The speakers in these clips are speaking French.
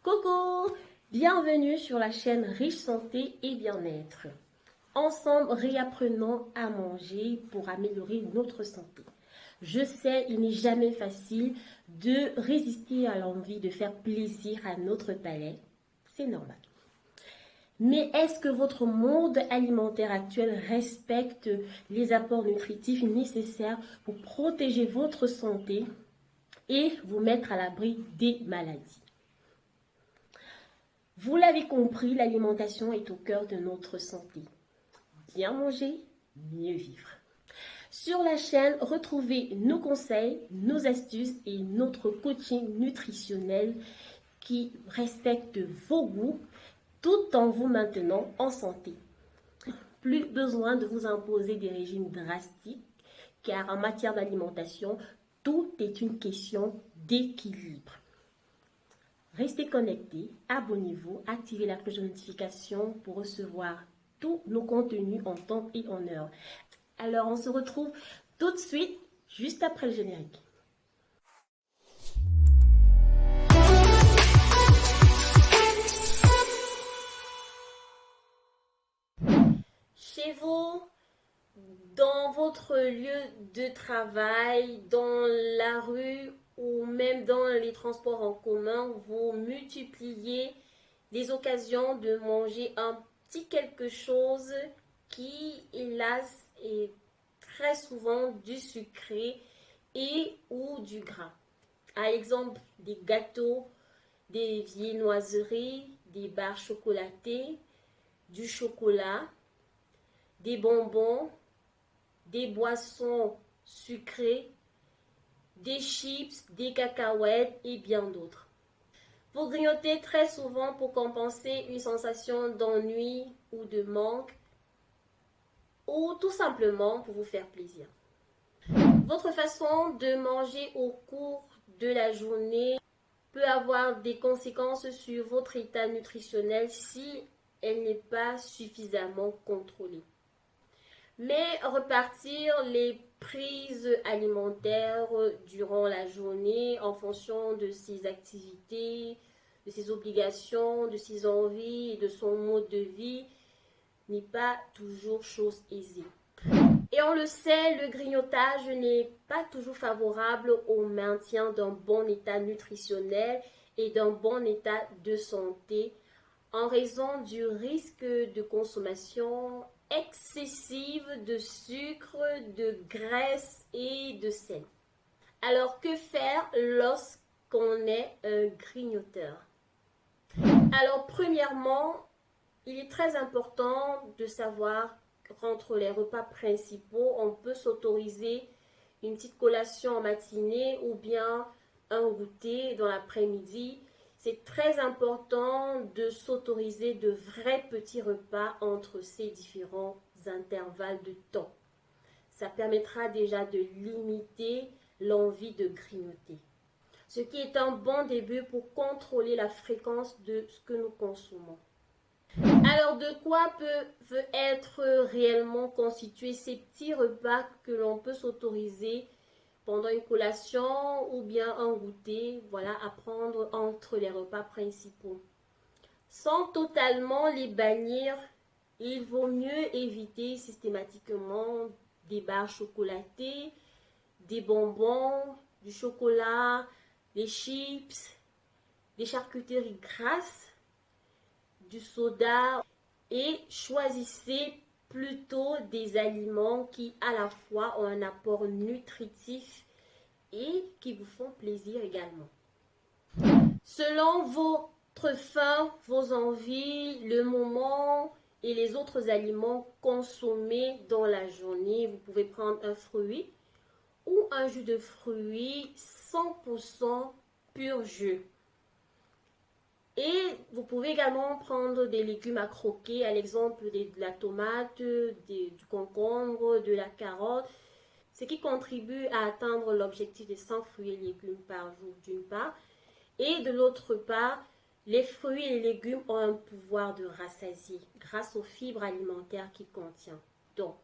Coucou, bienvenue sur la chaîne Riche Santé et Bien-être. Ensemble, réapprenons à manger pour améliorer notre santé. Je sais, il n'est jamais facile de résister à l'envie de faire plaisir à notre palais. C'est normal. Mais est-ce que votre mode alimentaire actuel respecte les apports nutritifs nécessaires pour protéger votre santé et vous mettre à l'abri des maladies? Vous l'avez compris, l'alimentation est au cœur de notre santé. Bien manger, mieux vivre. Sur la chaîne, retrouvez nos conseils, nos astuces et notre coaching nutritionnel qui respecte vos goûts tout en vous maintenant en santé. Plus besoin de vous imposer des régimes drastiques car en matière d'alimentation, tout est une question d'équilibre. Restez connectés, abonnez-vous, activez la cloche de notification pour recevoir tous nos contenus en temps et en heure. Alors, on se retrouve tout de suite, juste après le générique. Chez vous, dans votre lieu de travail, dans la rue ou même dans les transports en commun, vous multipliez les occasions de manger un petit quelque chose qui, hélas, est très souvent du sucré et ou du gras. Par exemple, des gâteaux, des viennoiseries, des barres chocolatées, du chocolat, des bonbons, des boissons sucrées, des chips, des cacahuètes et bien d'autres. Vous grignotez très souvent pour compenser une sensation d'ennui ou de manque ou tout simplement pour vous faire plaisir. Votre façon de manger au cours de la journée peut avoir des conséquences sur votre état nutritionnel si elle n'est pas suffisamment contrôlée. Mais repartir les prises alimentaires durant la journée en fonction de ses activités, de ses obligations, de ses envies et de son mode de vie n'est pas toujours chose aisée. Et on le sait, le grignotage n'est pas toujours favorable au maintien d'un bon état nutritionnel et d'un bon état de santé en raison du risque de consommation excessive de sucre, de graisse et de sel. Alors que faire lorsqu'on est un grignoteur? Alors premièrement, il est très important de savoir qu'entre les repas principaux, on peut s'autoriser une petite collation en matinée ou bien un goûter dans l'après-midi. C'est très important de s'autoriser de vrais petits repas entre ces différents intervalles de temps. Ça permettra déjà de limiter l'envie de grignoter. Ce qui est un bon début pour contrôler la fréquence de ce que nous consommons. Alors, de quoi peuvent être réellement constitués ces petits repas que l'on peut s'autoriser pendant une collation ou bien un goûter, voilà, à prendre entre les repas principaux? Sans totalement les bannir, il vaut mieux éviter systématiquement des barres chocolatées, des bonbons, du chocolat, des chips, des charcuteries grasses, du soda et choisissez plutôt des aliments qui à la fois ont un apport nutritif et qui vous font plaisir également. Selon votre faim, vos envies, le moment et les autres aliments consommés dans la journée, vous pouvez prendre un fruit ou un jus de fruits 100% pur jus. Et vous pouvez également prendre des légumes à croquer, à l'exemple de la tomate, du concombre, de la carotte, ce qui contribue à atteindre l'objectif de 100 fruits et légumes par jour d'une part. Et de l'autre part, les fruits et les légumes ont un pouvoir de rassasier grâce aux fibres alimentaires qu'ils contiennent. Donc,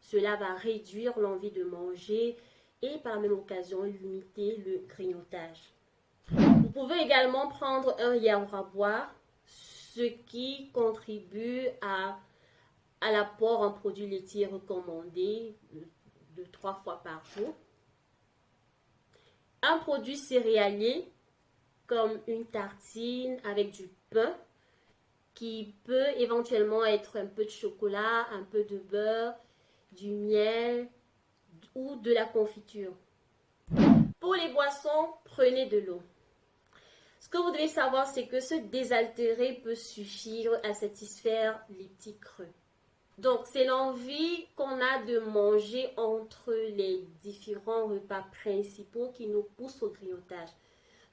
cela va réduire l'envie de manger et par la même occasion limiter le grignotage. Vous pouvez également prendre un yaourt à boire, ce qui contribue à l'apport en produits laitiers recommandés de 3 fois par jour. Un produit céréalier comme une tartine avec du pain qui peut éventuellement être un peu de chocolat, un peu de beurre, du miel ou de la confiture. Pour les boissons, prenez de l'eau. Ce que vous devez savoir, c'est que se désaltérer peut suffire à satisfaire les petits creux. Donc, c'est l'envie qu'on a de manger entre les différents repas principaux qui nous pousse au grignotage.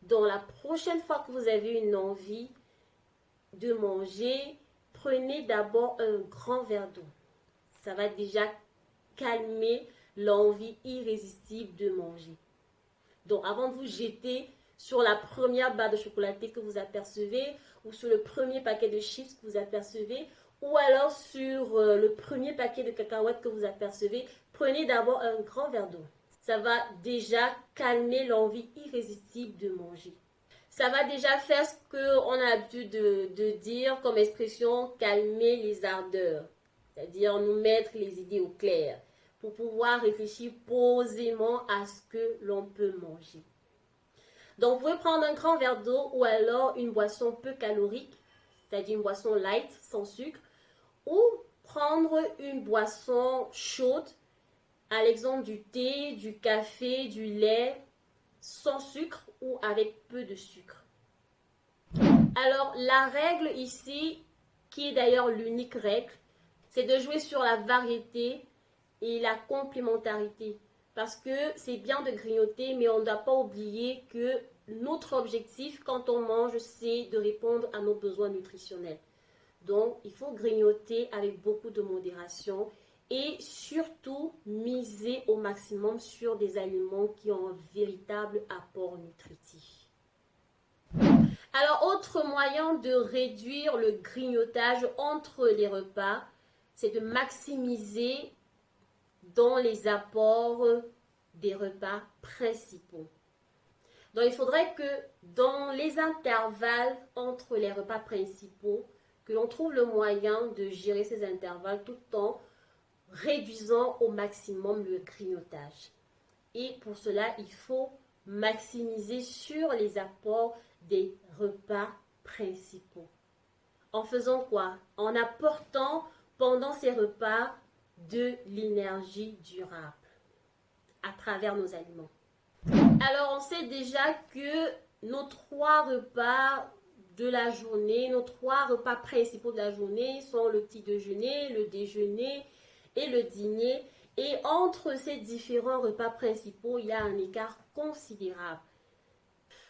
Donc, la prochaine fois que vous avez une envie de manger, prenez d'abord un grand verre d'eau. Ça va déjà calmer l'envie irrésistible de manger. Donc, avant de vous jeter sur la première barre de chocolaté que vous apercevez ou sur le premier paquet de chips que vous apercevez ou alors sur le premier paquet de cacahuètes que vous apercevez, prenez d'abord un grand verre d'eau. Ça va déjà calmer l'envie irrésistible de manger. Ça va déjà faire ce qu'on a l'habitude de dire comme expression, calmer les ardeurs. C'est-à-dire nous mettre les idées au clair pour pouvoir réfléchir posément à ce que l'on peut manger. Donc, vous pouvez prendre un grand verre d'eau ou alors une boisson peu calorique, c'est-à-dire une boisson light, sans sucre, ou prendre une boisson chaude, à l'exemple du thé, du café, du lait, sans sucre ou avec peu de sucre. Alors, la règle ici, qui est d'ailleurs l'unique règle, c'est de jouer sur la variété et la complémentarité. Parce que c'est bien de grignoter, mais on ne doit pas oublier que notre objectif quand on mange, c'est de répondre à nos besoins nutritionnels. Donc, il faut grignoter avec beaucoup de modération et surtout miser au maximum sur des aliments qui ont un véritable apport nutritif. Alors, autre moyen de réduire le grignotage entre les repas, c'est de maximiser dans les apports des repas principaux. Donc, il faudrait que dans les intervalles entre les repas principaux, que l'on trouve le moyen de gérer ces intervalles tout en réduisant au maximum le grignotage. Et pour cela, il faut maximiser sur les apports des repas principaux. En faisant quoi? En apportant pendant ces repas de l'énergie durable à travers nos aliments. Alors, on sait déjà que nos 3 repas de la journée, nos 3 repas principaux de la journée sont le petit déjeuner, le déjeuner et le dîner. Et entre ces différents repas principaux, il y a un écart considérable.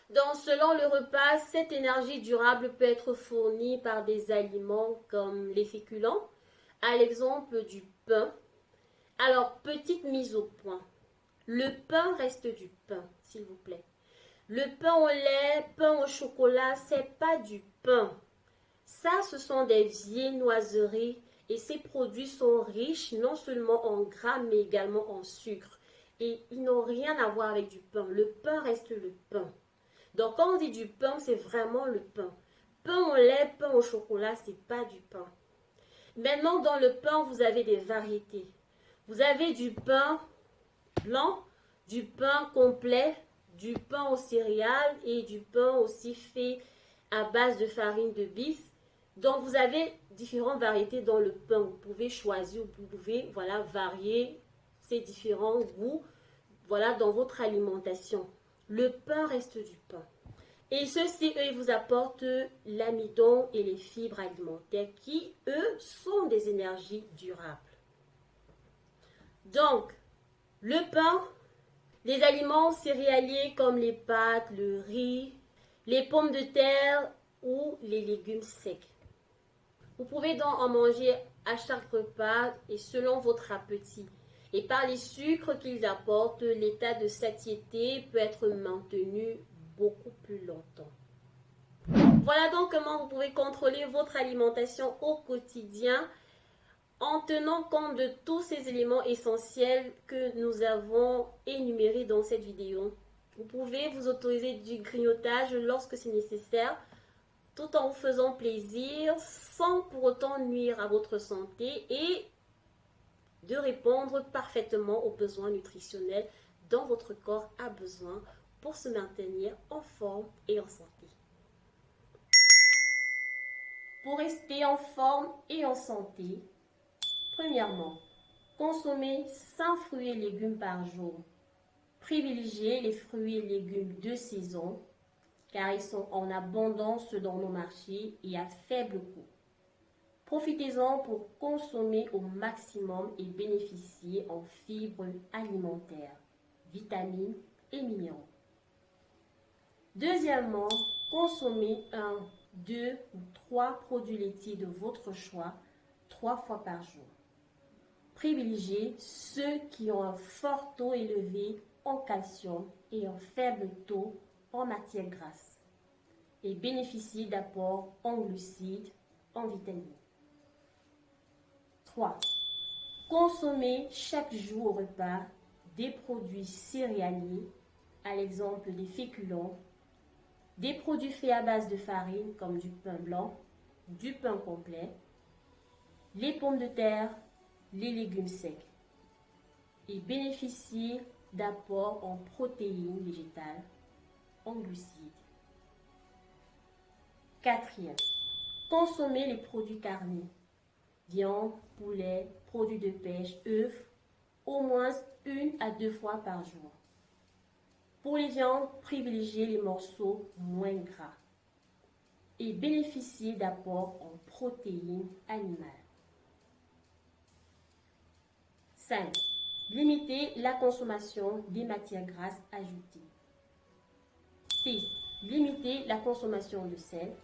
Donc, selon le repas, cette énergie durable peut être fournie par des aliments comme les féculents, à l'exemple du pain. Alors, petite mise au point. Le pain reste du pain, s'il vous plaît. Le pain au lait, pain au chocolat, c'est pas du pain. Ça, ce sont des viennoiseries et ces produits sont riches non seulement en gras mais également en sucre. Et ils n'ont rien à voir avec du pain. Le pain reste le pain. Donc, quand on dit du pain, c'est vraiment le pain. Pain au lait, pain au chocolat, c'est pas du pain. Maintenant, dans le pain, vous avez des variétés. Vous avez du pain blanc, du pain complet, du pain aux céréales et du pain aussi fait à base de farine de bis. Donc, vous avez différentes variétés dans le pain. Vous pouvez choisir, vous pouvez varier ces différents goûts dans votre alimentation. Le pain reste du pain. Et ceux-ci, eux, ils vous apportent l'amidon et les fibres alimentaires qui, eux, sont des énergies durables. Donc, le pain, les aliments céréaliers comme les pâtes, le riz, les pommes de terre ou les légumes secs. Vous pouvez donc en manger à chaque repas et selon votre appétit. Et par les sucres qu'ils apportent, l'état de satiété peut être maintenu beaucoup plus longtemps. Voilà donc comment vous pouvez contrôler votre alimentation au quotidien en tenant compte de tous ces éléments essentiels que nous avons énumérés dans cette vidéo. Vous pouvez vous autoriser du grignotage lorsque c'est nécessaire, tout en vous faisant plaisir, sans pour autant nuire à votre santé et de répondre parfaitement aux besoins nutritionnels dont votre corps a besoin pour se maintenir en forme et en santé. Pour rester en forme et en santé, premièrement, consommez 100 fruits et légumes par jour. Privilégiez les fruits et légumes de saison car ils sont en abondance dans nos marchés et à faible coût. Profitez-en pour consommer au maximum et bénéficier en fibres alimentaires, vitamines et minéraux. Deuxièmement, consommez 1, 2 ou 3 produits laitiers de votre choix 3 fois par jour. Privilégiez ceux qui ont un fort taux élevé en calcium et un faible taux en matière grasse et bénéficiez d'apports en glucides, en vitamines. 3. Consommez chaque jour au repas des produits céréaliers, à l'exemple des féculents, des produits faits à base de farine comme du pain blanc, du pain complet, les pommes de terre, les légumes secs et bénéficiez d'apports en protéines végétales, en glucides. 4. Consommez les produits carnés, viande, poulet, produits de pêche, œufs, au moins 1 à 2 fois par jour. Pour les viandes, privilégiez les morceaux moins gras et bénéficiez d'apports en protéines animales. 5. Limitez la consommation des matières grasses ajoutées. 6. Limitez la consommation de sel.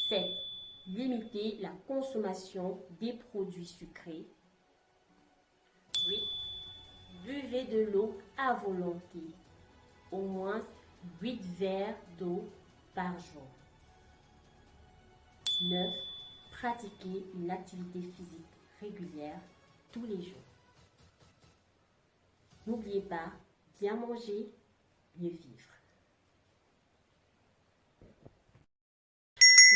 7. Limitez la consommation des produits sucrés. 8. Buvez de l'eau à volonté, au moins 8 verres d'eau par jour. 9. Pratiquez une activité physique régulière tous les jours. N'oubliez pas, bien manger, mieux vivre.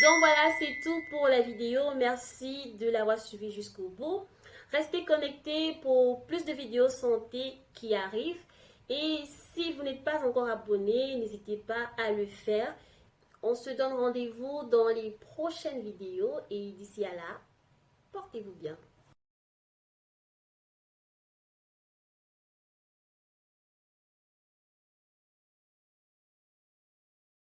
Donc voilà, c'est tout pour la vidéo. Merci de l'avoir suivi jusqu'au bout. Restez connectés pour plus de vidéos santé qui arrivent. Et si vous n'êtes pas encore abonné, n'hésitez pas à le faire. On se donne rendez-vous dans les prochaines vidéos. Et d'ici à là, portez-vous bien.